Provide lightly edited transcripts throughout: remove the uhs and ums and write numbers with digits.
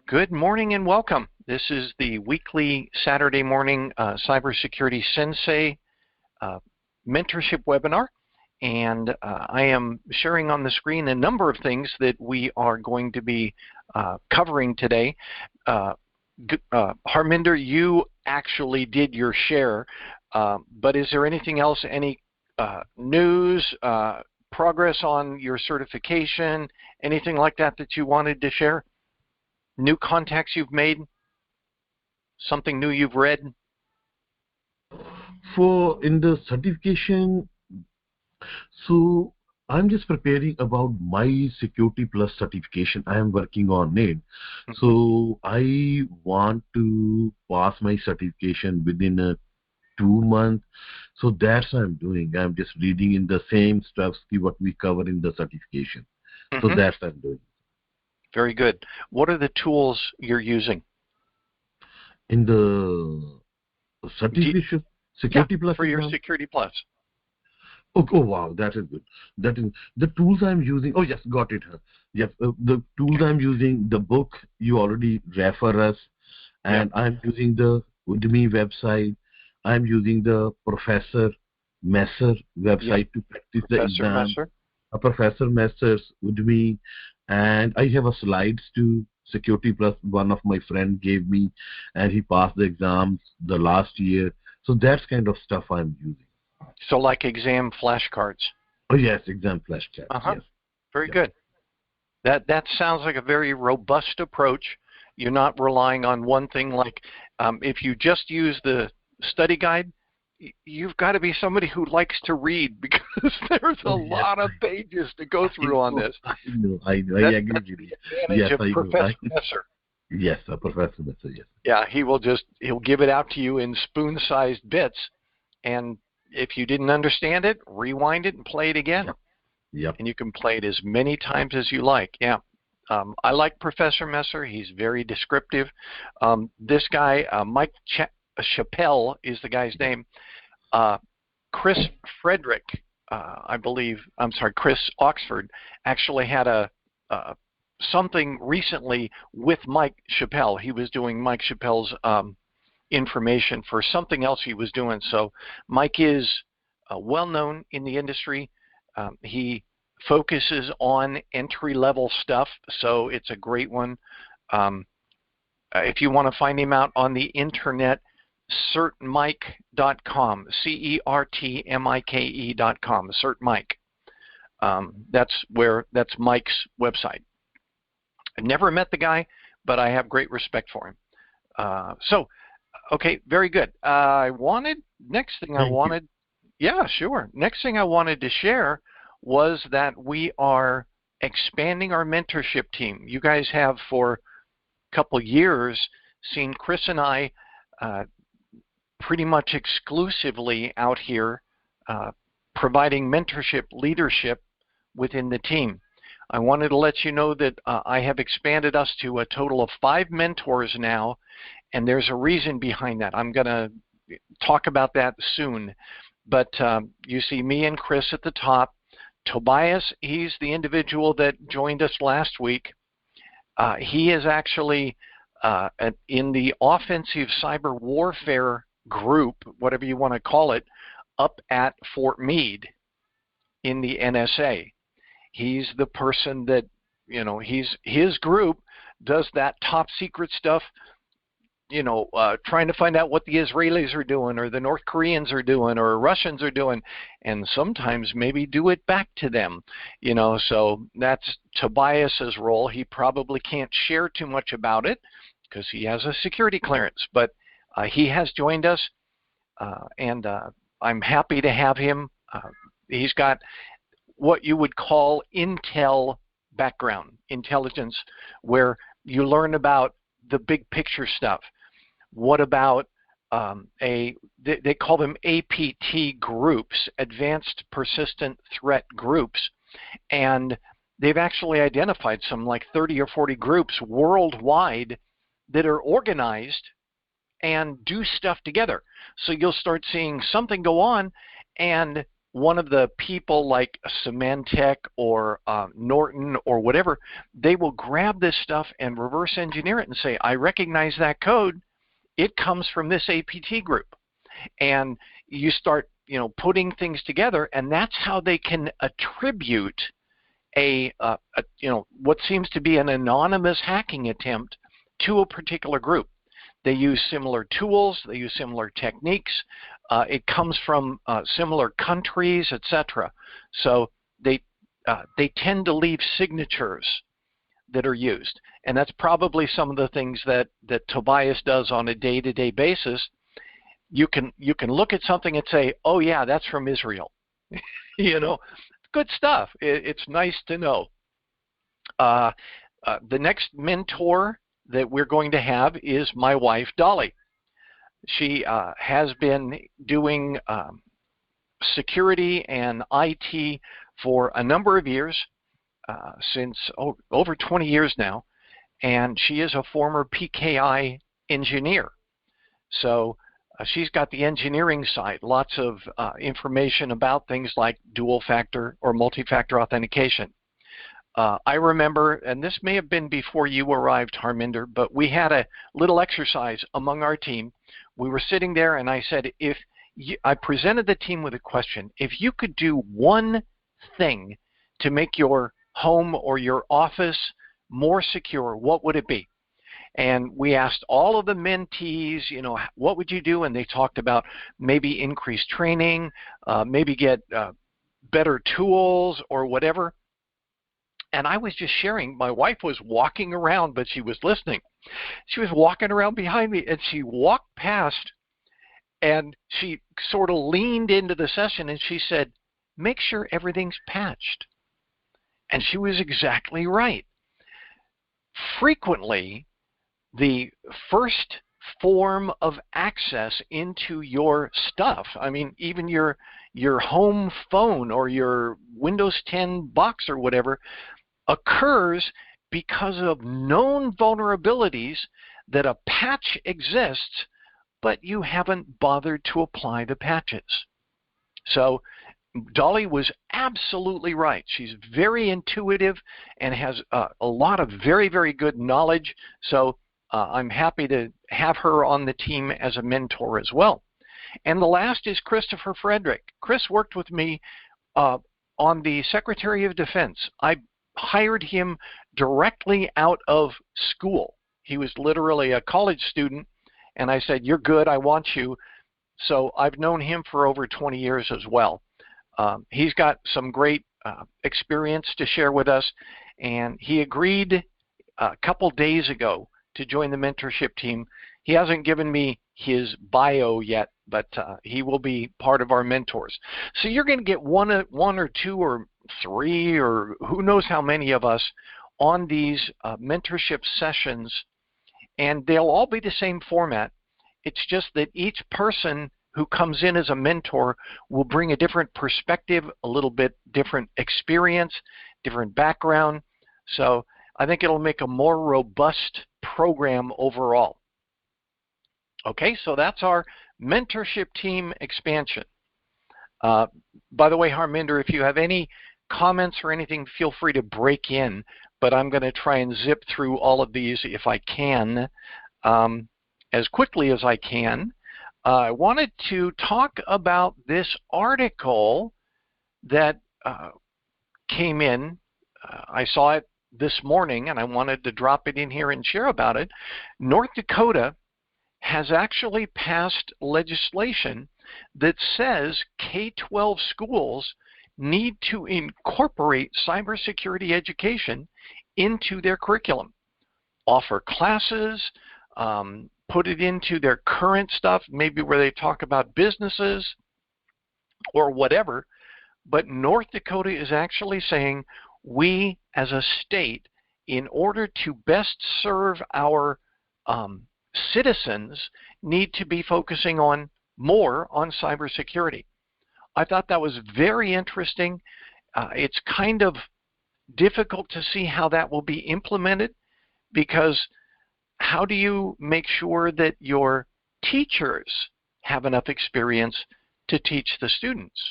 Good morning and welcome. This is the weekly Saturday morning CyberSecurity Sensei mentorship webinar, and I am sharing on the screen a number of things that we are going to be covering today. Harminder, you actually did your share, but is there anything else, any news, progress on your certification, anything like that that you wanted to share? New contacts you've made? Something new you've read? In the certification, so I'm just preparing about my Security Plus certification. I am working on it. So I want to pass my certification within 2 months. So that's what I'm doing. I'm just reading in the same stuff, see what we cover in the certification. So that's what I'm doing. Very good. What are the tools you're using? In the certification, Security Plus for your exam? Security Plus. Oh, wow, that is good. That is the tools I'm using. Oh, yes, got it. Yes, the tools I'm using, the book you already refer us, and I'm using the Udemy website. I'm using the Professor Messer website to practice the exam. Professor Messer's Udemy, and I have a slides to Security Plus. One of my friend gave me, and he passed the exams the last year. So that's kind of stuff I'm using. So like exam flashcards? Oh, yes, exam flashcards, yes. Very good. That sounds like a very robust approach. You're not relying on one thing. Like if you just use the study guide, you've got to be somebody who likes to read, because there's a lot of pages to go through on this. I know, I agree with you. Yes, of Professor Messer. Yes, Professor Messer, yes. Yeah, he'll give it out to you in spoon-sized bits, and if you didn't understand it, rewind it and play it again. Yep. And you can play it as many times as you like. Yeah. I like Professor Messer. He's very descriptive. This guy, Mike Chappelle is the guy's name. Chris Frederick, Chris Oxford, actually had something recently with Mike Chappelle. He was doing Mike Chappelle's information for something else he was doing. So Mike is well known in the industry. He focuses on entry-level stuff, so it's a great one. If you want to find him out on the internet, certmike.com, CERTMIKE.com, certmike. That's Mike's website. I've never met the guy, but I have great respect for him. Okay, very good. Next thing I wanted to share was that we are expanding our mentorship team. You guys have for a couple years seen Chris and I pretty much exclusively out here providing mentorship leadership within the team. I wanted to let you know that I have expanded us to a total of 5 mentors now, and there's a reason behind that. I'm going to talk about that soon. But you see me and Chris at the top. Tobias, he's the individual that joined us last week. He is actually in the offensive cyber warfare group, whatever you want to call it, up at Fort Meade in the NSA. He's the person that, his group does that top secret stuff, trying to find out what the Israelis are doing, or the North Koreans are doing, or Russians are doing, and sometimes maybe do it back to them. So that's Tobias's role. He probably can't share too much about it because he has a security clearance, but he has joined us, and I'm happy to have him. He's got what you would call intel background, intelligence, where you learn about the big picture stuff. What about they call them APT groups, Advanced Persistent Threat Groups, and they've actually identified some like 30 or 40 groups worldwide that are organized and do stuff together. So you'll start seeing something go on, and one of the people like Symantec or Norton or whatever, they will grab this stuff and reverse engineer it and say, I recognize that code. It comes from this APT group. And you start, putting things together, and that's how they can attribute what seems to be an anonymous hacking attempt to a particular group. They use similar tools, they use similar techniques, it comes from similar countries, etc. So they tend to leave signatures that are used. And that's probably some of the things that Tobias does on a day-to-day basis. You can look at something and say, oh yeah, that's from Israel. Good stuff. It's nice to know. The next mentor that we're going to have is my wife, Dolly. She has been doing security and IT for a number of years, since over 20 years now, and she is a former PKI engineer. So she's got the engineering side, lots of information about things like dual factor or multi-factor authentication. I remember, and this may have been before you arrived, Harminder, but we had a little exercise among our team. We were sitting there, and I said, I presented the team with a question. If you could do one thing to make your home or your office more secure, what would it be? And we asked all of the mentees, what would you do? And they talked about maybe increased training, maybe get better tools or whatever. And I was just sharing. My wife was walking around, but she was listening. She was walking around behind me, and she walked past, and she sort of leaned into the session, and she said, make sure everything's patched. And she was exactly right. Frequently, the first form of access into your stuff, I mean, even your home phone or your Windows 10 box or whatever, occurs because of known vulnerabilities that a patch exists, but you haven't bothered to apply the patches. So Dolly was absolutely right. She's very intuitive and has a lot of very, very good knowledge. So I'm happy to have her on the team as a mentor as well. And the last is Christopher Frederick. Chris worked with me on the Secretary of Defense. I hired him directly out of school. He was literally a college student, and I said, you're good, I want you. So I've known him for over 20 years as well. He's got some great experience to share with us, and he agreed a couple days ago to join the mentorship team. He hasn't given me his bio yet, but he will be part of our mentors. So you're going to get one or two or three or who knows how many of us on these mentorship sessions, and they'll all be the same format. It's just that each person who comes in as a mentor will bring a different perspective, a little bit different experience, different background. So I think it'll make a more robust program overall. Okay, so that's our mentorship team expansion. By the way, Harminder, if you have any comments or anything, feel free to break in, but I'm going to try and zip through all of these if I can, as quickly as I can. I wanted to talk about this article that came in. I saw it this morning, and I wanted to drop it in here and share about it. North Dakota has actually passed legislation that says K-12 schools need to incorporate cybersecurity education into their curriculum, offer classes, put it into their current stuff, maybe where they talk about businesses or whatever. But North Dakota is actually saying we as a state, in order to best serve our citizens, need to be focusing on more on cybersecurity. I thought that was very interesting. It's kind of difficult to see how that will be implemented, because how do you make sure that your teachers have enough experience to teach the students?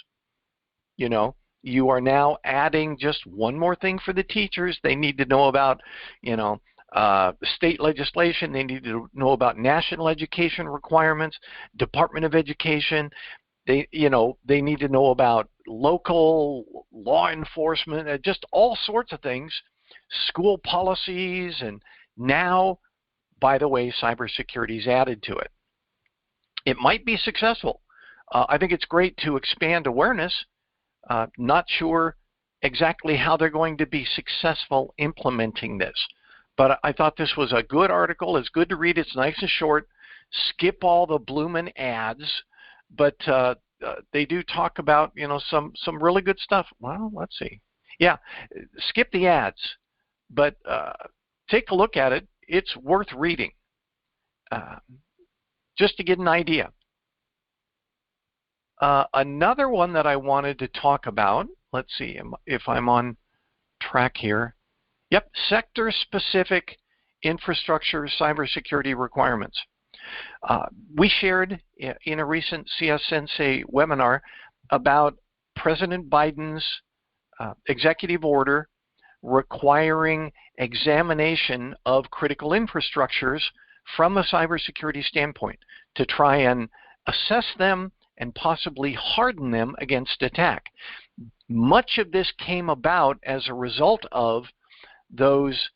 You know, you are now adding just one more thing for the teachers. They need to know about, you know, state legislation. They need to know about national education requirements, Department of Education. They, you know, they need to know about local law enforcement, just all sorts of things, school policies, and now, by the way, cybersecurity is added to it. It might be successful. I think it's great to expand awareness. Not sure exactly how they're going to be successful implementing this. But I thought this was a good article. It's good to read. It's nice and short. Skip all the bloomin' ads. But they do talk about, you know, some really good stuff. Well, let's see. Yeah, skip the ads. But take a look at it. It's worth reading. Just to get an idea. Another one that I wanted to talk about, let's see if I'm on track here. Yep, sector-specific infrastructure cybersecurity requirements. We shared in a recent CS-Sensei webinar about President Biden's executive order requiring examination of critical infrastructures from a cybersecurity standpoint to try and assess them and possibly harden them against attack. Much of this came about as a result of those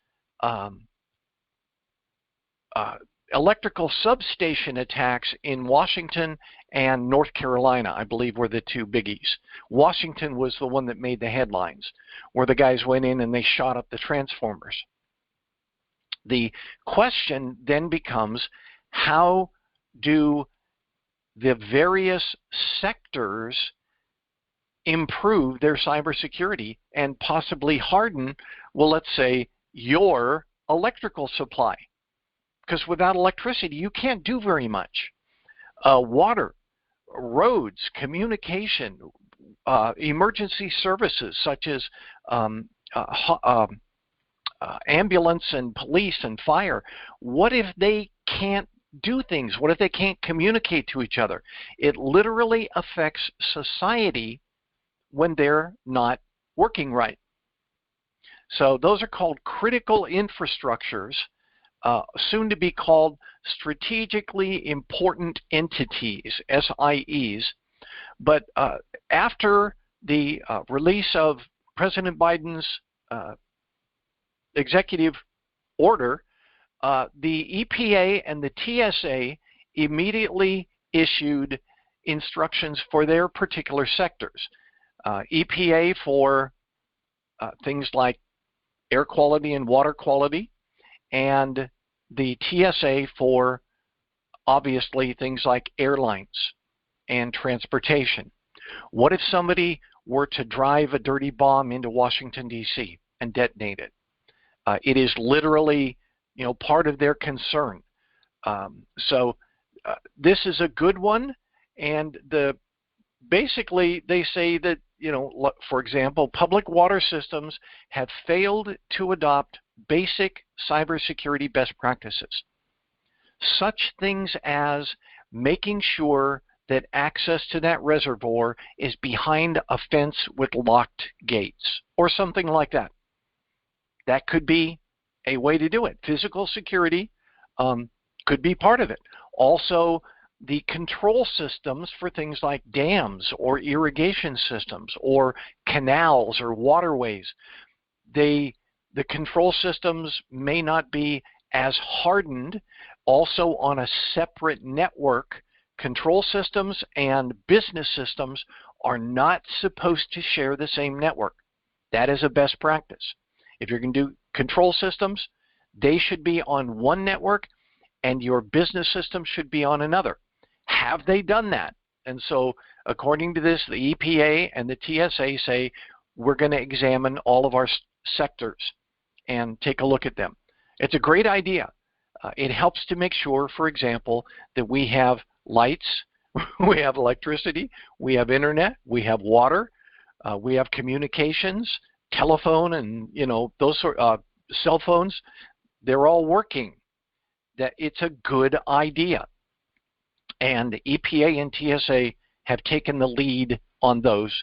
electrical substation attacks in Washington and North Carolina, I believe, were the two biggies. Washington was the one that made the headlines, where the guys went in and they shot up the transformers. The question then becomes, how do the various sectors improve their cybersecurity and possibly harden, well, let's say, your electrical supply? Because without electricity, you can't do very much. Water, roads, communication, emergency services such as ambulance and police and fire. What if they can't do things? What if they can't communicate to each other? It literally affects society when they're not working right. So those are called critical infrastructures, soon to be called strategically important entities, SIEs. But after the release of President Biden's executive order, the EPA and the TSA immediately issued instructions for their particular sectors. EPA for things like air quality and water quality, and the TSA for obviously things like airlines and transportation. What if somebody were to drive a dirty bomb into Washington, D.C. and detonate it? It is literally, you know, part of their concern. So this is a good one, and basically they say that, you know, for example, public water systems have failed to adopt basic cybersecurity best practices. Such things as making sure that access to that reservoir is behind a fence with locked gates or something like that. That could be a way to do it. Physical security could be part of it. Also, the control systems for things like dams or irrigation systems or canals or waterways, the control systems may not be as hardened. Also, on a separate network, control systems and business systems are not supposed to share the same network. That is a best practice. If you're going to do control systems, they should be on one network and your business system should be on another. Have they done that? And so according to this, the EPA and the TSA say we're going to examine all of our sectors and take a look at them. It's a great idea. It helps to make sure, for example, that we have lights, we have electricity, we have internet, we have water, we have communications, telephone, and, you know, those sort cell phones. They're all working. That it's a good idea. And EPA and TSA have taken the lead on those,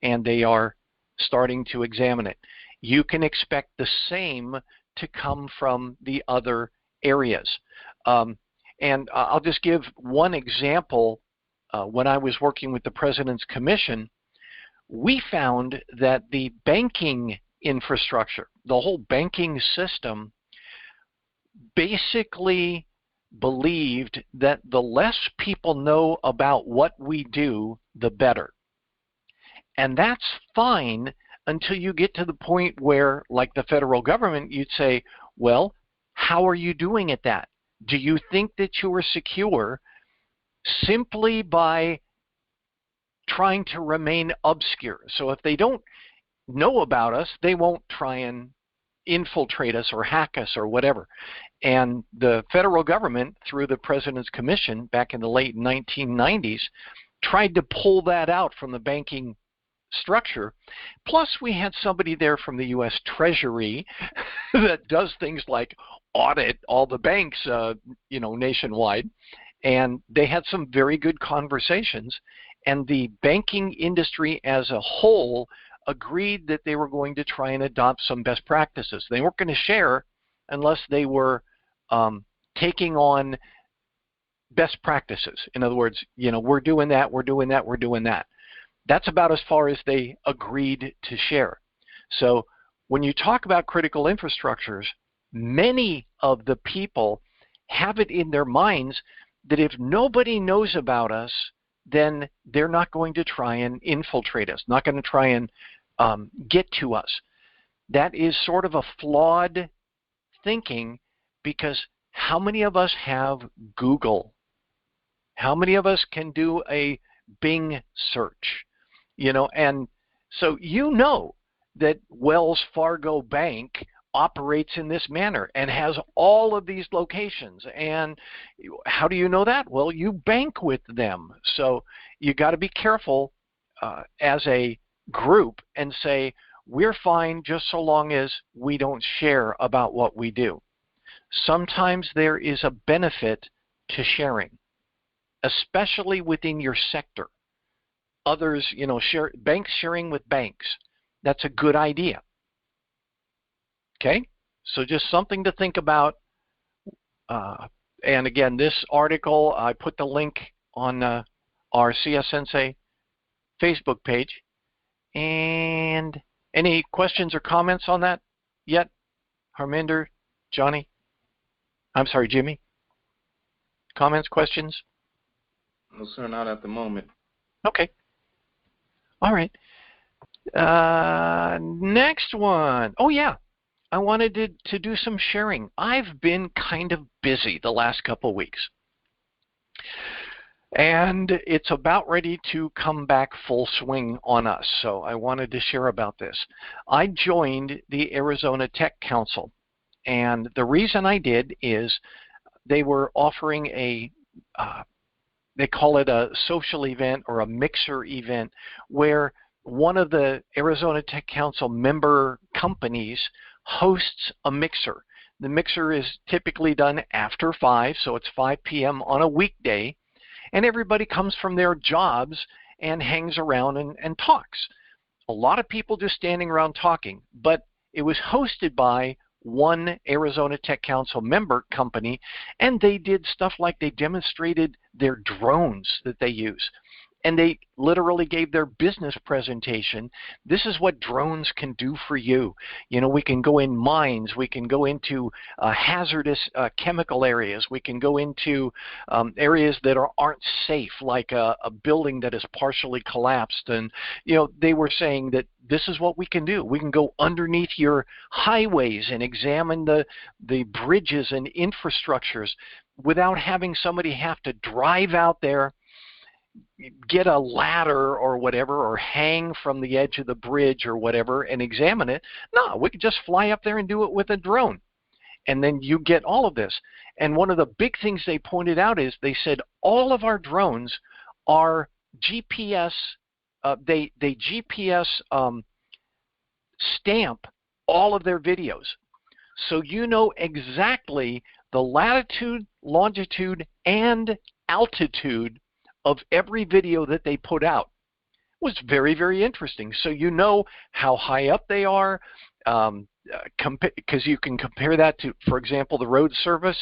and they are starting to examine it. You can expect the same to come from the other areas. And I'll just give one example. When I was working with the President's Commission, we found that the banking infrastructure, the whole banking system, basically believed that the less people know about what we do, the better. And that's fine until you get to the point where, like the federal government, you'd say, well, how are you doing at that? Do you think that you are secure simply by trying to remain obscure? So if they don't know about us, they won't try and infiltrate us or hack us or whatever. And the federal government, through the President's Commission back in the late 1990s, tried to pull that out from the banking structure. Plus, we had somebody there from the U.S. Treasury that does things like audit all the banks, nationwide. And they had some very good conversations. And the banking industry as a whole agreed that they were going to try and adopt some best practices. They weren't going to share unless they were taking on best practices. In other words, we're doing that, we're doing that, we're doing that. That's about as far as they agreed to share. So when you talk about critical infrastructures, many of the people have it in their minds that if nobody knows about us, then they're not going to try and infiltrate us, not going to try and get to us. That is sort of a flawed thinking, because how many of us have Google? How many of us can do a Bing search? And so that Wells Fargo Bank operates in this manner and has all of these locations. And how do you know that? Well, you bank with them. So you got to be careful as a group and say, we're fine just so long as we don't share about what we do. Sometimes there is a benefit to sharing, especially within your sector. Others, banks sharing with banks. That's a good idea. Okay, so just something to think about. And again, this article, I put the link on our CS-Sensei Facebook page. And any questions or comments on that yet? Harminder, Johnny? I'm sorry, Jimmy? Comments, questions? No, sir, not at the moment. Okay. All right. Next one. Oh, yeah. I wanted to do some sharing. I've been kind of busy the last couple weeks. And it's about ready to come back full swing on us. So I wanted to share about this. I joined the Arizona Tech Council. And the reason I did is they were offering they call it a social event or a mixer event, where one of the Arizona Tech Council member companies hosts a mixer. The mixer is typically done after 5, so it's 5 p.m. on a weekday, and everybody comes from their jobs and hangs around and talks. A lot of people just standing around talking, but it was hosted by one Arizona Tech Council member company, and they did stuff like they demonstrated their drones that they use. And they literally gave their business presentation. This is what drones can do for you. We can go in mines. We can go into hazardous chemical areas. We can go into areas that aren't safe, like a building that is partially collapsed. And, they were saying that this is what we can do. We can go underneath your highways and examine the bridges and infrastructures without having somebody have to drive out there, get a ladder or whatever, or hang from the edge of the bridge or whatever and examine it. No, we could just fly up there and do it with a drone. And then you get all of this. And one of the big things they pointed out is they said all of our drones are GPS, they GPS stamp all of their videos. So you know exactly the latitude, longitude, and altitude of every video that they put out. was very, very interesting. So you know how high up they are, because you can compare that to, for example, the road service,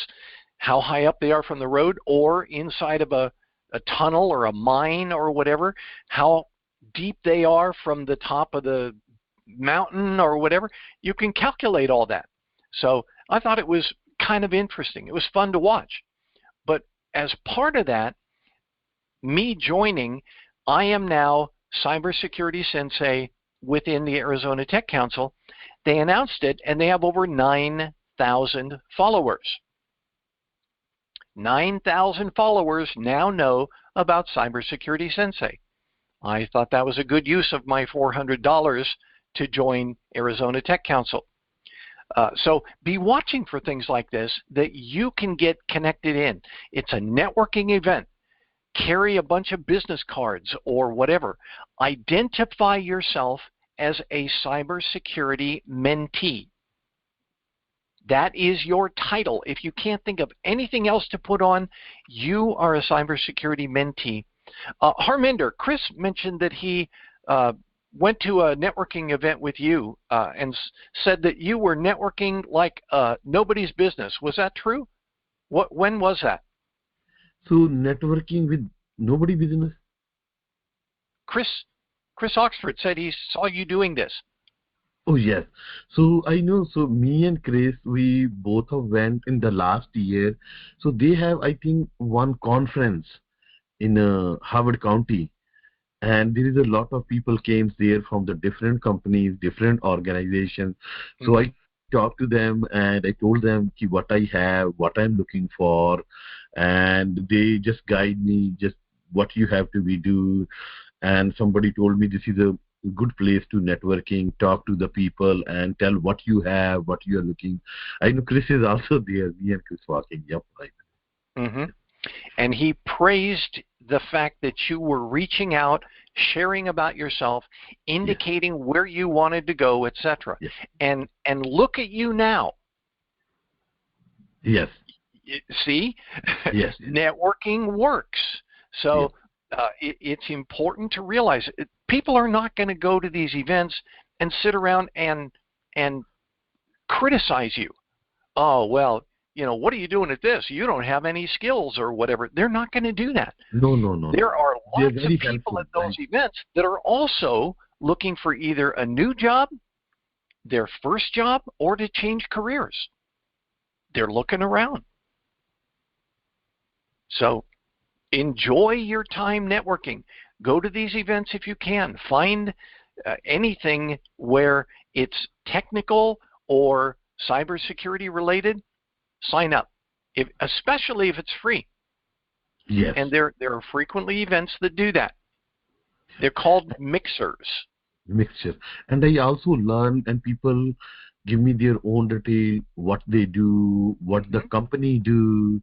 how high up they are from the road, or inside of a tunnel or a mine or whatever, how deep they are from the top of the mountain or whatever. You can calculate all that. So I thought it was kind of interesting. It was fun to watch. But as part of that, me joining, I am now CyberSecurity Sensei within the Arizona Tech Council. They announced it, and they have over 9,000 followers. 9,000 followers now know about CyberSecurity Sensei. I thought that was a good use of my $400 to join Arizona Tech Council. So be watching for things like this that you can get connected in. It's a networking event. Carry a bunch of business cards or whatever. Identify yourself as a cybersecurity mentee. That is your title. If you can't think of anything else to put on, you are a cybersecurity mentee. Harminder, Chris mentioned that he went to a networking event with you and said that you were networking like nobody's business. Was that true? When was that? So networking with nobody business? Chris Oxford said he saw you doing this. Oh, yes. So I know, so me and Chris, we both have went in the last year. So they have, I think, one conference in Harvard County. And there is a lot of people came there from the different companies, different organizations. So I talked to them and I told them what I have, what I'm looking for, and they just guide me, just what you have to be do. And somebody told me this is a good place to networking, talk to the people and tell what you have, what you are looking. I know Chris is also there, me and Chris walking. Yep, right. Mm-hmm. And he praised the fact that you were reaching out, sharing about yourself, indicating where you wanted to go, etc. Yes. And look at you now. Yes. See? Yes. Networking works. So it's important to realize people are not going to go to these events and sit around and criticize you. Oh, well, you know, what are you doing at this? You don't have any skills or whatever. They're not going to do that. No. There are lots of people helpful, at those events that are also looking for either a new job, their first job, or to change careers. They're looking around. So enjoy your time networking. Go to these events if you can. Find anything where it's technical or cybersecurity related. Sign up, especially if it's free. Yes. And there are frequently events that do that. They're called mixers. Mixture. And I also learn, and people give me their own detail, what they do, what the company do,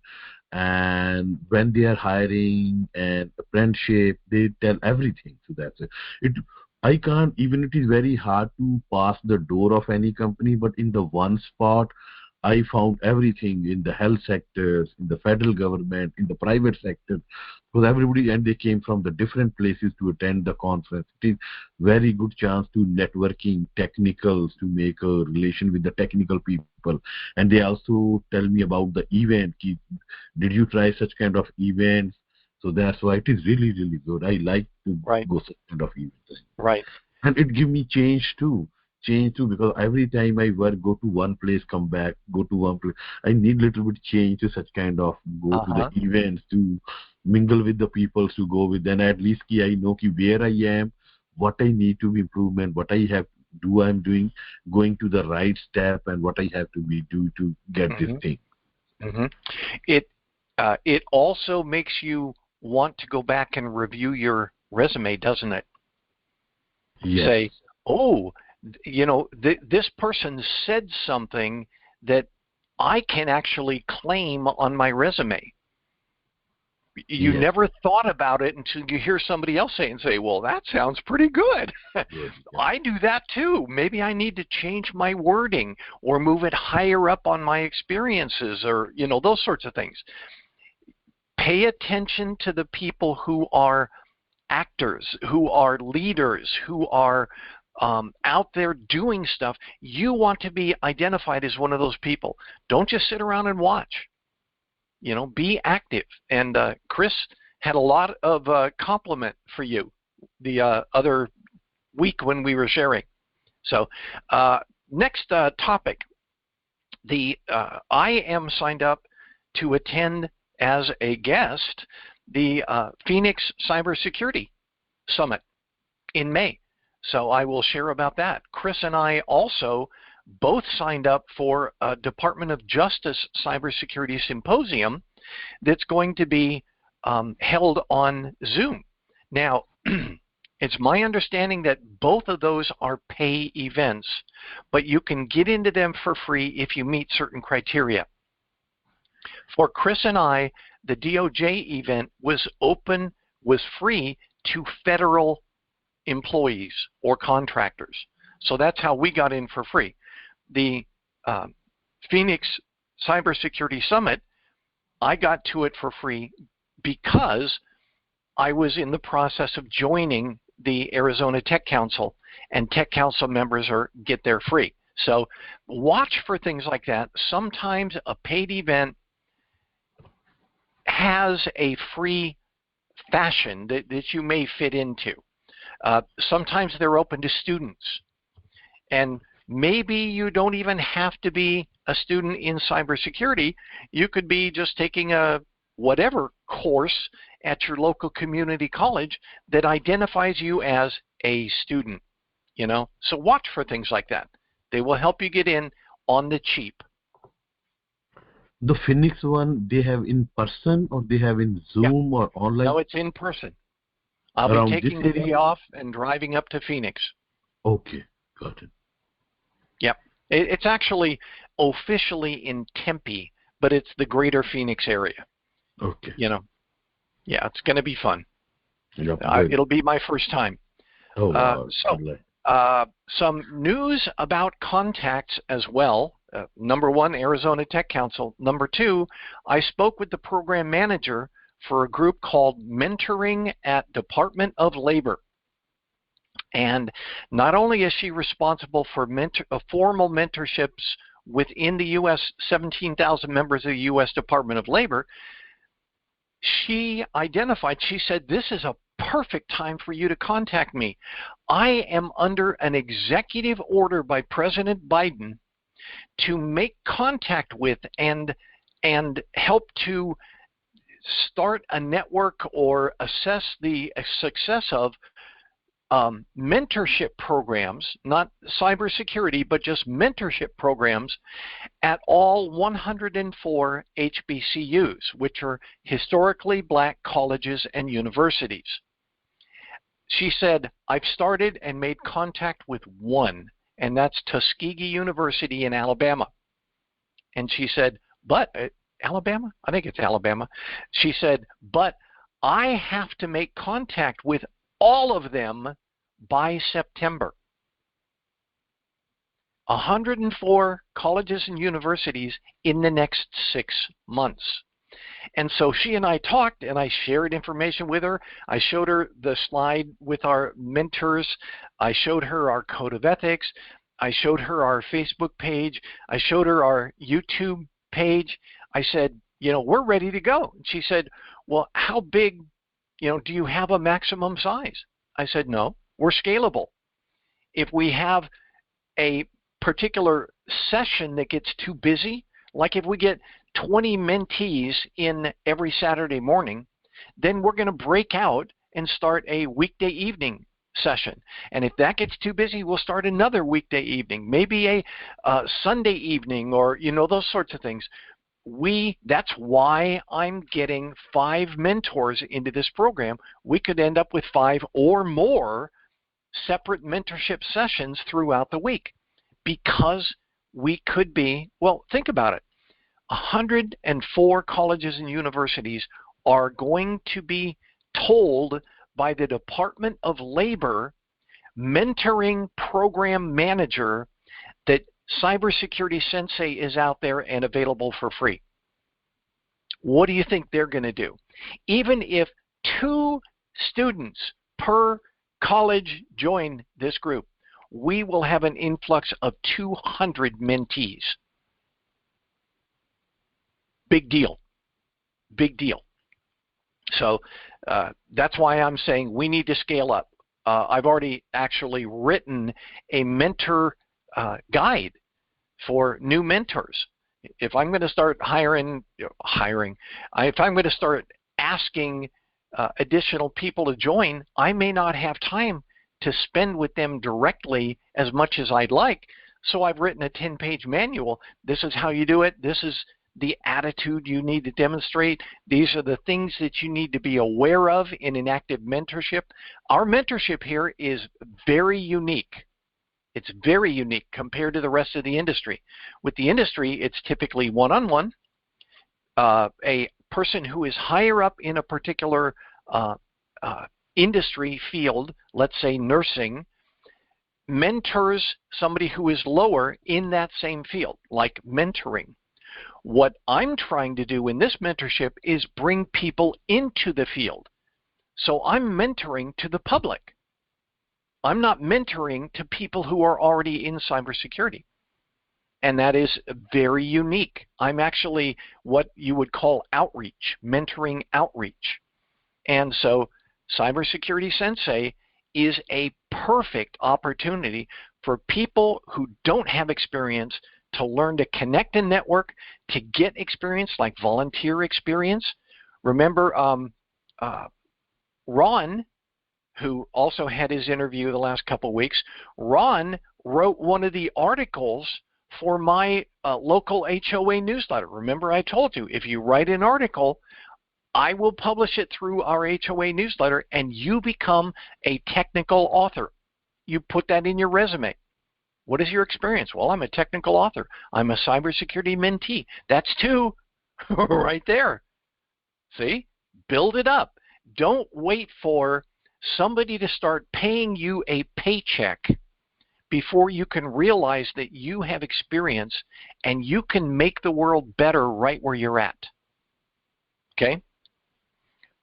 and when they are hiring and apprenticeship, they tell everything. So that's it. I can't, even it is very hard to pass the door of any company, but in the one spot, I found everything in the health sectors, in the federal government, in the private sector, because everybody, and they came from the different places to attend the conference. It is very good chance to networking technicals, to make a relation with the technical people. And they also tell me about the event. Did you try such kind of events? So that's why it is really, really good. I like to go such kind of events. Right. And it give me change too, because every time I work, go to one place, come back, go to one place. I need little bit change to such kind of go to the events, to mingle with the people, to go with. Then at least I know where I am, what I need to improvement, what I have to do, I'm doing, going to the right step, and what I have to do to get this thing. It also makes you want to go back and review your resume, doesn't it? Yes. Say, oh, you know, this person said something that I can actually claim on my resume. You never thought about it until you hear somebody else say it and say, well, that sounds pretty good. I do that too. Maybe I need to change my wording or move it higher up on my experiences, or, you know, those sorts of things. Pay attention to the people who are actors, who are leaders, who are out there doing stuff. You want to be identified as one of those people. Don't just sit around and watch. You know, be active. And Chris had a lot of compliment for you the other week when we were sharing. So next topic. I am signed up to attend as a guest the Phoenix CyberSecurity Summit in May. So I will share about that. Chris and I also both signed up for a Department of Justice Cybersecurity Symposium that's going to be held on Zoom. Now, it's my understanding that both of those are pay events, but you can get into them for free if you meet certain criteria. For Chris and I, the DOJ event was free to federal employees or contractors. So that's how we got in for free. The Phoenix Cybersecurity Summit, I got to it for free because I was in the process of joining the Arizona Tech Council, and Tech Council members get there free. So watch for things like that. Sometimes a paid event has a free fashion that you may fit into. Sometimes they're open to students. And maybe you don't even have to be a student in cybersecurity. You could be just taking a whatever course at your local community college that identifies you as a student, you know. So watch for things like that. They will help you get in on the cheap. The Phoenix one, they have in person or they have in Zoom or online? No, it's in person. I'll be taking the day off and driving up to Phoenix. Okay, got it. Yep. It's actually officially in Tempe, but it's the greater Phoenix area. Okay. You know, yeah, it's going to be fun. Yep, it'll be my first time. Oh, wow. Some news about contacts as well. Number one, Arizona Tech Council. Number two, I spoke with the program manager for a group called Mentoring at Department of Labor. And not only is she responsible for formal mentorships within the U.S., 17,000 members of the U.S. Department of Labor, she said, this is a perfect time for you to contact me. I am under an executive order by President Biden to make contact with and help to start a network or assess the success of mentorship programs, not cybersecurity, but just mentorship programs at all 104 HBCUs, which are historically black colleges and universities. She said, I've started and made contact with one, and that's Tuskegee University in Alabama. And she said, but Alabama? I think it's Alabama. She said, but I have to make contact with all of them by September. 104 colleges and universities in the next 6 months. And so she and I talked, and I shared information with her. I showed her the slide with our mentors. I showed her our code of ethics. I showed her our Facebook page. I showed her our YouTube page. I said, you know, we're ready to go. And she said, well, how big, you know, do you have a maximum size? I said, no, we're scalable. If we have a particular session that gets too busy, like if we get 20 mentees in every Saturday morning, then we're going to break out and start a weekday evening session. And if that gets too busy, we'll start another weekday evening, maybe a Sunday evening, or, you know, those sorts of things. That's why I'm getting 5 mentors into this program. We could end up with 5 or more separate mentorship sessions throughout the week, because we could be, well, think about it. 104 colleges and universities are going to be told by the Department of Labor mentoring program manager that CyberSecurity Sensei is out there and available for free. What do you think they're going to do? Even if 2 students per college join this group, we will have an influx of 200 mentees. Big deal. Big deal. So that's why I'm saying we need to scale up. I've already actually written a mentor guide for new mentors. If I'm going to start if I'm going to start asking additional people to join, I may not have time to spend with them directly as much as I'd like. So I've written a 10-page manual. This is how you do it. This is the attitude you need to demonstrate. These are the things that you need to be aware of in an active mentorship. Our mentorship here is very unique. It's very unique compared to the rest of the industry. With the industry, it's typically one-on-one. A person who is higher up in a particular industry field, let's say nursing, mentors somebody who is lower in that same field, like mentoring. What I'm trying to do in this mentorship is bring people into the field. So I'm mentoring to the public. I'm not mentoring to people who are already in cybersecurity. And that is very unique. I'm actually what you would call outreach, mentoring outreach. And so CyberSecurity-Sensei is a perfect opportunity for people who don't have experience to learn to connect and network, to get experience like volunteer experience. Remember Ron, who also had his interview the last couple of weeks, Ron wrote one of the articles for my local HOA newsletter. Remember I told you, if you write an article, I will publish it through our HOA newsletter and you become a technical author. You put that in your resume. What is your experience? Well, I'm a technical author. I'm a cybersecurity mentee. That's two right there. See? Build it up. Don't wait for somebody to start paying you a paycheck before you can realize that you have experience and you can make the world better right where you're at. Okay?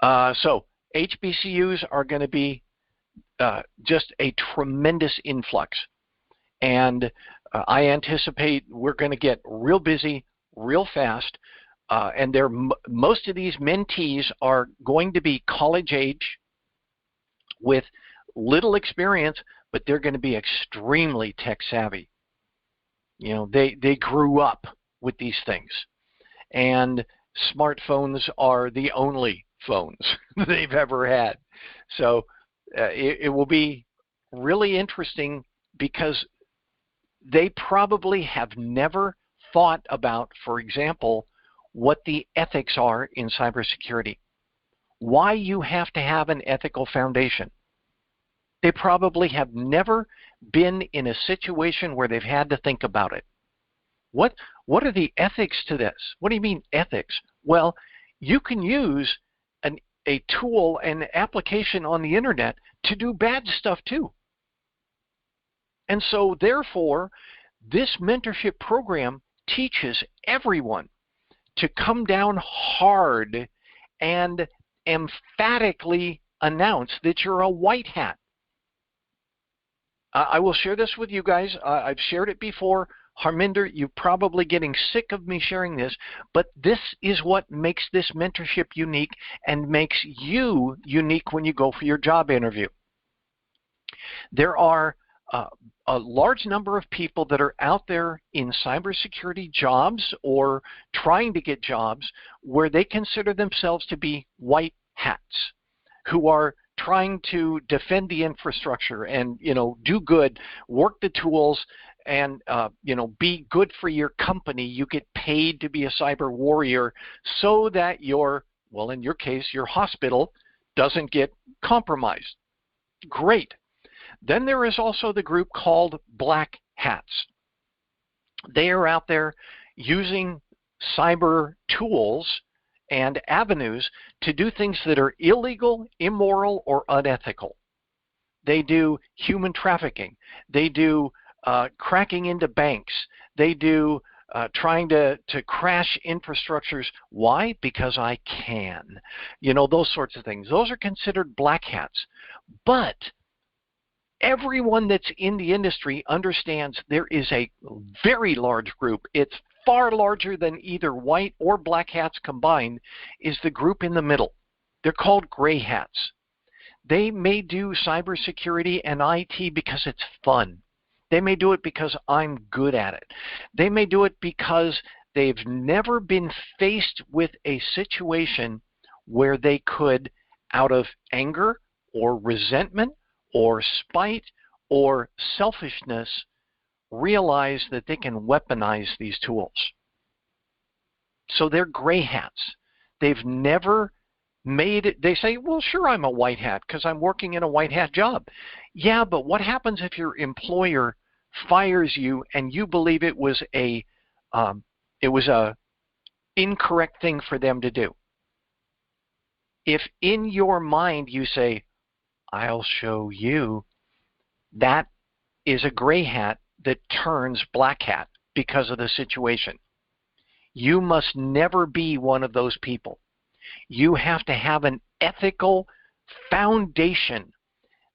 So HBCUs are going to be just a tremendous influx. And I anticipate we're going to get real busy real fast. And most of these mentees are going to be college age with little experience, but they're going to be extremely tech savvy. You know, they grew up with these things. And smartphones are the only phones they've ever had. So it will be really interesting because they probably have never thought about, for example, what the ethics are in cybersecurity, why you have to have an ethical foundation. They probably have never been in a situation where they've had to think about it. What are the ethics to this? What do you mean ethics? Well, you can use a tool and application on the internet to do bad stuff too. And so therefore, this mentorship program teaches everyone to come down hard and emphatically announce that you're a white hat. I will share this with you guys. I've shared it before. Harminder, you're probably getting sick of me sharing this, but this is what makes this mentorship unique and makes you unique when you go for your job interview. There are a large number of people that are out there in cybersecurity jobs or trying to get jobs where they consider themselves to be white hats, who are trying to defend the infrastructure and, you know, do good, work the tools, and you know, be good for your company. You get paid to be a cyber warrior so that your, well, in your case, your hospital doesn't get compromised. Great. Then there is also the group called black hats. They are out there using cyber tools and avenues to do things that are illegal, immoral, or unethical. They do human trafficking. They do cracking into banks. They do trying to crash infrastructures. Why? Because I can. You know, those sorts of things. Those are considered black hats. But everyone that's in the industry understands there is a very large group. It's far larger than either white or black hats combined, is the group in the middle. They're called gray hats. They may do cybersecurity and IT because it's fun. They may do it because I'm good at it. They may do it because they've never been faced with a situation where they could, out of anger or resentment or spite or selfishness, realize that they can weaponize these tools. So they're gray hats. They've never made it. They say, well, sure, I'm a white hat because I'm working in a white hat job. Yeah, but what happens if your employer fires you and you believe it was a incorrect thing for them to do? If in your mind you say, I'll show you, that is a gray hat that turns black hat because of the situation. You must never be one of those people. You have to have an ethical foundation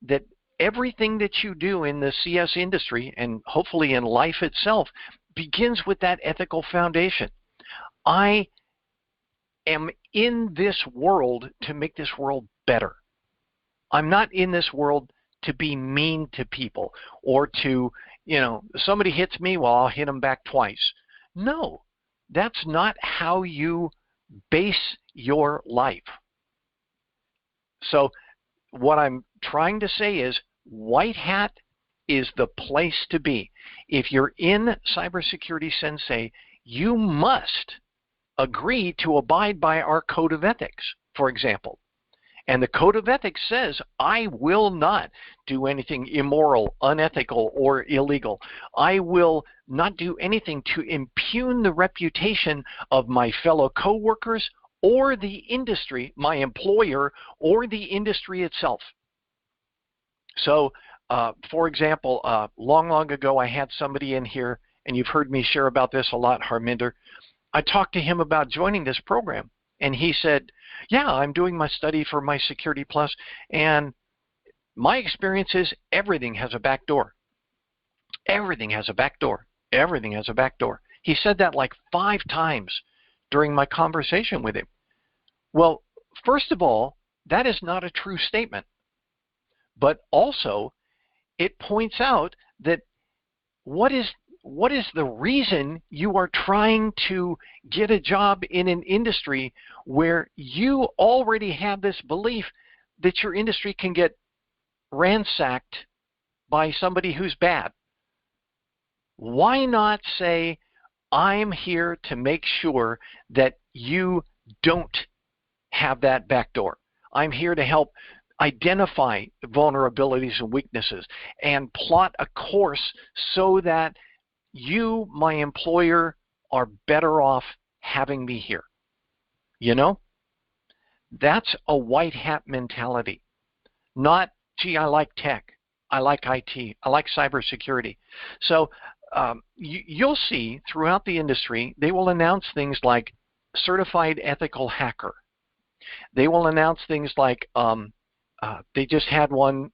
that everything that you do in the CS industry and hopefully in life itself begins with that ethical foundation. I am in this world to make this world better. I'm not in this world to be mean to people or to, you know, somebody hits me, well, I'll hit them back twice. No, that's not how you base your life. So what I'm trying to say is white hat is the place to be. If you're in CyberSecurity Sensei, you must agree to abide by our code of ethics, for example. And the code of ethics says, I will not do anything immoral, unethical, or illegal. I will not do anything to impugn the reputation of my fellow coworkers or the industry, my employer, or the industry itself. So, for example, long ago, I had somebody in here, and you've heard me share about this a lot, Harminder. I talked to him about joining this program, and he said, yeah, I'm doing my study for my Security Plus, and my experience is everything has a back door. Everything has a back door. Everything has a back door. He said that like 5 times during my conversation with him. Well, first of all, that is not a true statement. But also, it points out that what is the reason you are trying to get a job in an industry where you already have this belief that your industry can get ransacked by somebody who's bad? Why not say, I'm here to make sure that you don't have that back door. I'm here to help identify vulnerabilities and weaknesses and plot a course so that you, my employer, are better off having me here. You know? That's a white hat mentality. Not, gee, I like tech. I like IT. I like cybersecurity. So you'll see throughout the industry, they will announce things like certified ethical hacker. They will announce things like, they just had one,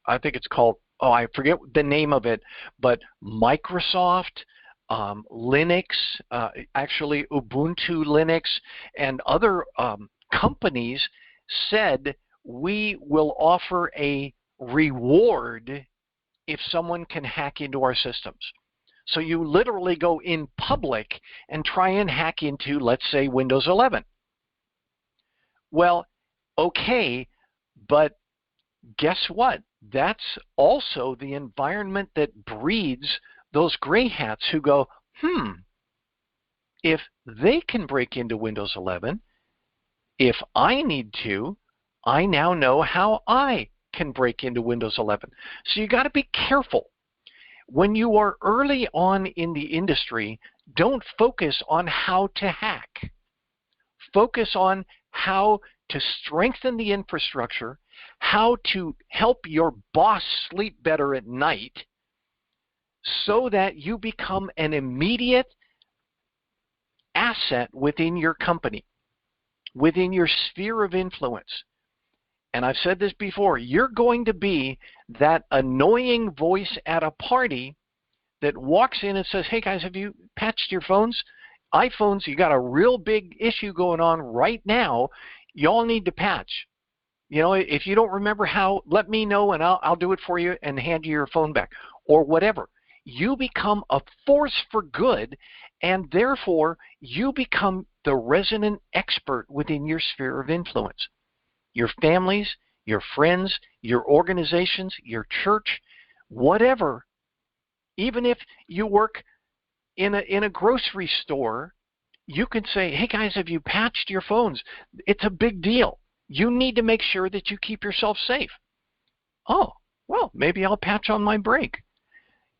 I think it's called, oh, I forget the name of it, but Microsoft, Linux, actually Ubuntu Linux, and other companies said, we will offer a reward if someone can hack into our systems. So you literally go in public and try and hack into, let's say, Windows 11. Well, okay, but guess what? That's also the environment that breeds those gray hats who go, if they can break into Windows 11, if I need to, I now know how I can break into Windows 11. So you got to be careful. When you are early on in the industry, don't focus on how to hack. Focus on how to strengthen the infrastructure, how to help your boss sleep better at night so that you become an immediate asset within your company, within your sphere of influence. And I've said this before, you're going to be that annoying voice at a party that walks in and says, hey guys, have you patched your phones? iPhones, you got a real big issue going on right now. Y'all need to patch. You know, if you don't remember how, let me know and I'll do it for you and hand you your phone back or whatever. You become a force for good, and therefore you become the resident expert within your sphere of influence. Your families, your friends, your organizations, your church, whatever. Even if you work in a grocery store, you can say, hey guys, have you patched your phones? It's a big deal. You need to make sure that you keep yourself safe. Oh, well, maybe I'll patch on my break.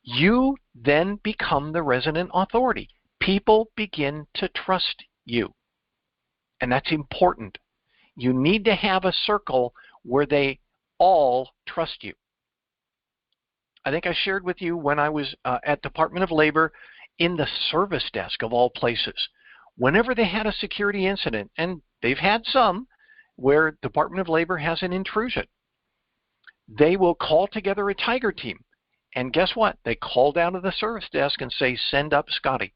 You then become the resident authority. People begin to trust you. And that's important. You need to have a circle where they all trust you. I think I shared with you when I was at Department of Labor in the service desk of all places. Whenever they had a security incident, and they've had some where Department of Labor has an intrusion, they will call together a Tiger team. And guess what? They call down to the service desk and say, send up Scotty.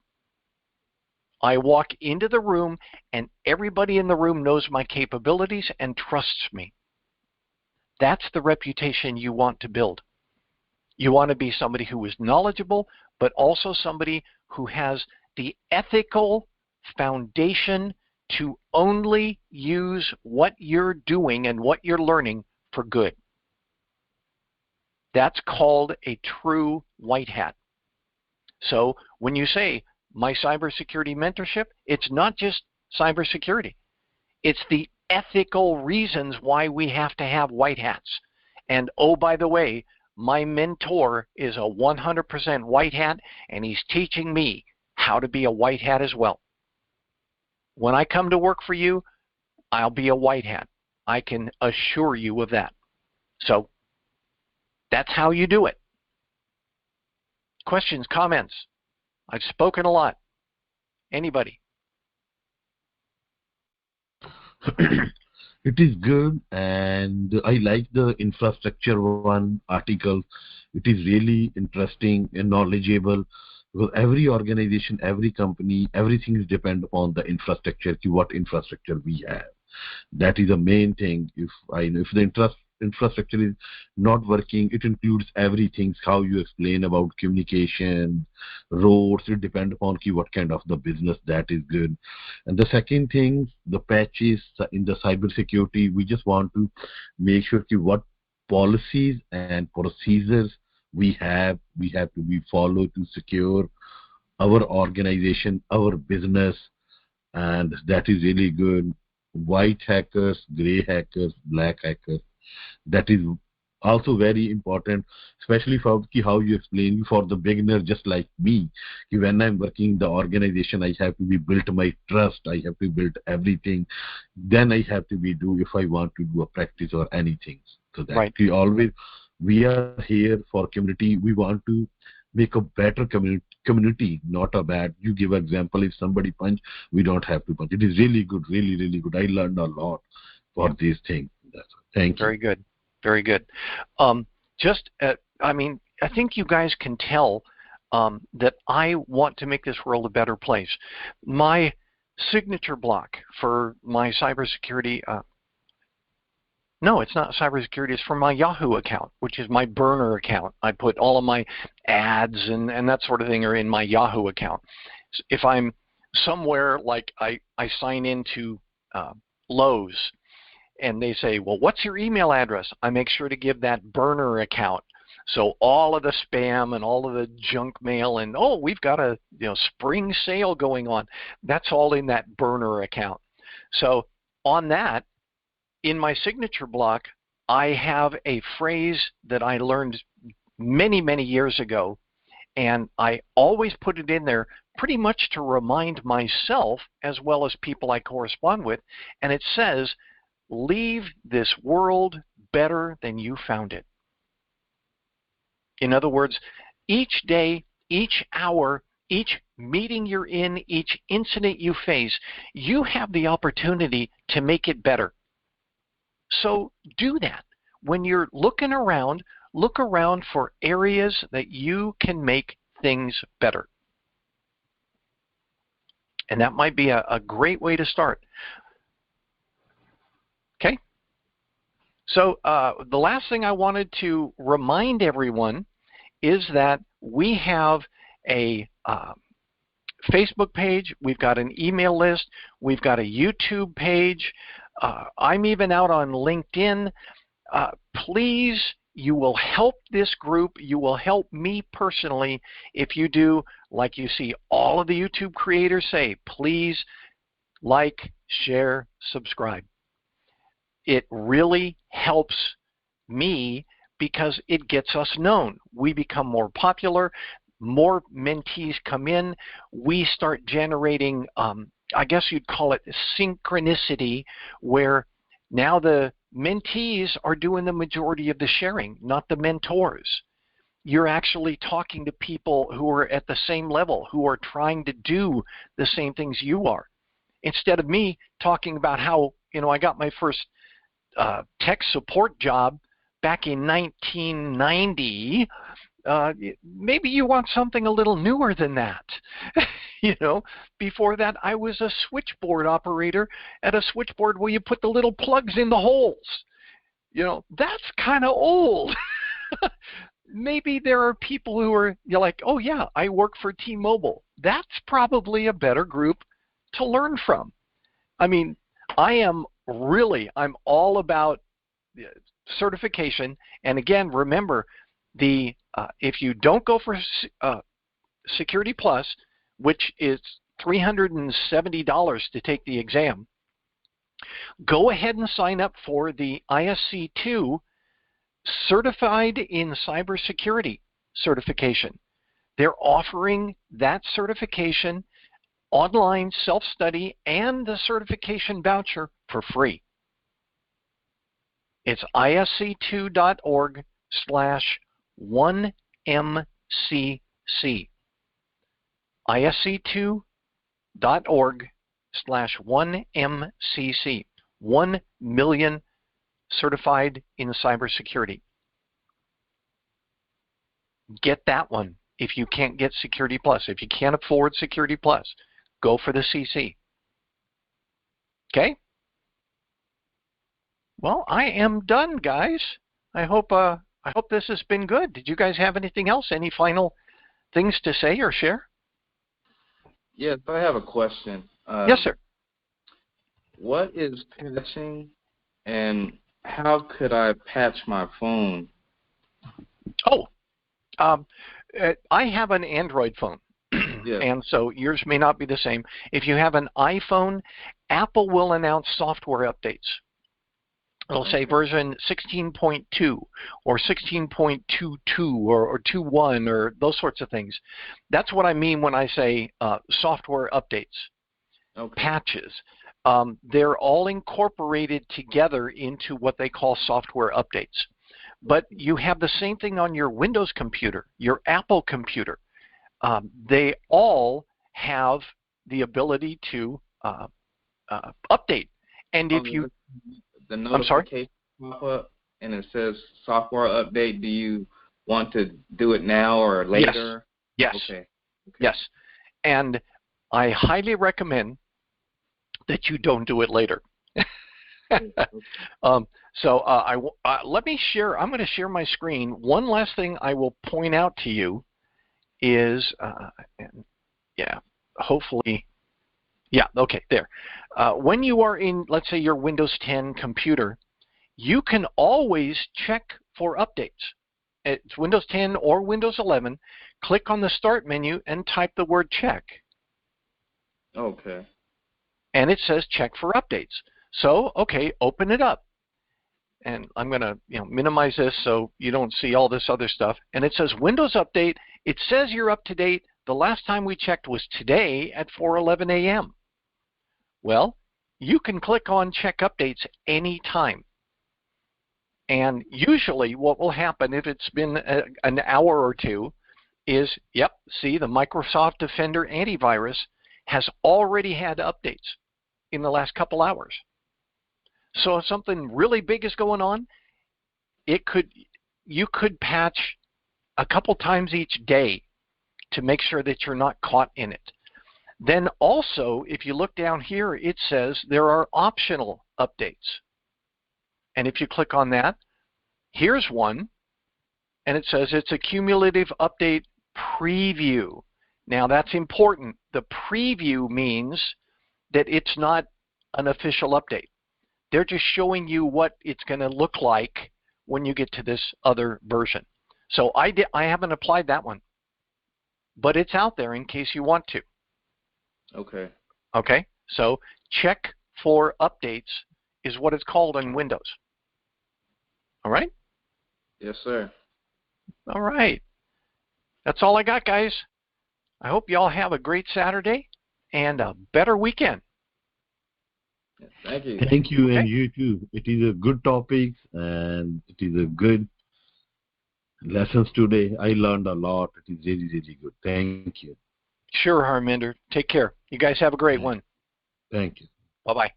I walk into the room and everybody in the room knows my capabilities and trusts me. That's the reputation you want to build. You want to be somebody who is knowledgeable, but also somebody who has the ethical foundation to only use what you're doing and what you're learning for good. That's called a true white hat. So when you say my cybersecurity mentorship, it's not just cybersecurity. It's the ethical reasons why we have to have white hats. And oh, by the way, my mentor is a 100% white hat, and he's teaching me how to be a white hat as well. When I come to work for you, I'll be a white hat. I can assure you of that. So that's how you do it. Questions, comments? I've spoken a lot. Anybody? It is good, and I like the infrastructure one article. It is really interesting and knowledgeable, because every organization, every company, everything is depend upon the infrastructure, what infrastructure we have. That is the main thing. If the infrastructure is not working, it includes everything. How you explain about communication, roads, it depends upon what kind of the business that is good. And the second thing, the patches in the cybersecurity, we just want to make sure what policies and procedures we have to be followed to secure our organization, our business, and that is really good. White hackers, gray hackers, black hackers, that is also very important, especially for how you explain for the beginner just like me. When I'm working in the organization, I have to be built my trust, I have to build everything, then I have to be do if I want to do a practice or anything. So that right. we are here for community. We want to make a better community, not a bad. You give example, if somebody punch, we don't have to punch. It is really good, really, really good. I learned a lot for these things. Thank you. Very good. Very good. I mean, I think you guys can tell that I want to make this world a better place. My signature block for my cybersecurity, no, it's not cybersecurity, it's for my Yahoo account, which is my burner account. I put all of my ads and that sort of thing are in my Yahoo account. If I'm somewhere like I sign into Lowe's, and they say, well, what's your email address? I make sure to give that burner account. So all of the spam and all of the junk mail and, oh, we've got a spring sale going on. That's all in that burner account. So on that, in my signature block, I have a phrase that I learned many, many years ago, and I always put it in there pretty much to remind myself as well as people I correspond with, and it says, leave this world better than you found it. In other words, each day, each hour, each meeting you're in, each incident you face, you have the opportunity to make it better. So do that. When you're looking around, look around for areas that you can make things better. And that might be a great way to start. Okay? So the last thing I wanted to remind everyone is that we have a Facebook page, we've got an email list, we've got a YouTube page, I'm even out on LinkedIn. Please, you will help this group, you will help me personally if you do, like you see all of the YouTube creators say, please like, share, subscribe. It really helps me because it gets us known. We become more popular, more mentees come in, we start generating, I guess you'd call it synchronicity, where now the mentees are doing the majority of the sharing, not the mentors. You're actually talking to people who are at the same level, who are trying to do the same things you are. Instead of me talking about how, I got my first tech support job back in 1990, maybe you want something a little newer than that. Before that, I was a switchboard operator at a switchboard where you put the little plugs in the holes. That's kind of old. Maybe there are people who are, you're like, oh yeah, I work for T-Mobile. That's probably a better group to learn from. I mean, I'm all about certification. And again, remember, if you don't go for Security Plus, which is $370 to take the exam, go ahead and sign up for the ISC2 Certified in Cybersecurity certification. They're offering that certification, online self-study, and the certification voucher for free. It's isc2.org/1mcc. isc2.org/1mcc. 1 million certified in cybersecurity. Get that one if you can't get Security Plus. If you can't afford Security Plus, go for the CC. Okay? Well, I am done, guys. I hope this has been good. Did you guys have anything else? Any final things to say or share? Yes, I have a question. Yes, sir. What is patching, and how could I patch my phone? Oh, I have an Android phone, Yes. and so yours may not be the same. If you have an iPhone, Apple will announce software updates. It'll say version 16.2 or 16.22 or 2.1 or those sorts of things. That's what I mean when I say software updates, patches. They're all incorporated together into what they call software updates. But you have the same thing on your Windows computer, your Apple computer. They all have the ability to update. And if you... The notification pop up and it says software update, do you want to do it now or later? Yes. Okay. Yes. And I highly recommend that you don't do it later. Let me share. I'm going to share my screen. One last thing I will point out to you is, hopefully, okay, there. When you are in, let's say, your Windows 10 computer, you can always check for updates. It's Windows 10 or Windows 11. Click on the Start menu and type the word check. Okay. And it says check for updates. So, okay, open it up. And I'm going to minimize this so you don't see all this other stuff. And it says Windows Update. It says you're up to date. The last time we checked was today at 4:11 a.m. Well, you can click on Check Updates anytime. And usually what will happen if it's been an hour or two, is, yep, see, the Microsoft Defender antivirus has already had updates in the last couple hours. So if something really big is going on, you could patch a couple times each day to make sure that you're not caught in it. Then also, if you look down here, it says there are optional updates. And if you click on that, here's one, and it says it's a cumulative update preview. Now that's important. The preview means that it's not an official update. They're just showing you what it's going to look like when you get to this other version. So I haven't applied that one, but it's out there in case you want to. Okay. Okay, so check for updates is what it's called in Windows. All right? Yes, sir. All right. That's all I got, guys. I hope you all have a great Saturday and a better weekend. Thank you. Thank you, Okay. and you too. It is a good topic, and it is a good lessons today. I learned a lot. It is really, really good. Thank you. Sure, Harminder. Take care. You guys have a great one. Thank you. Bye-bye.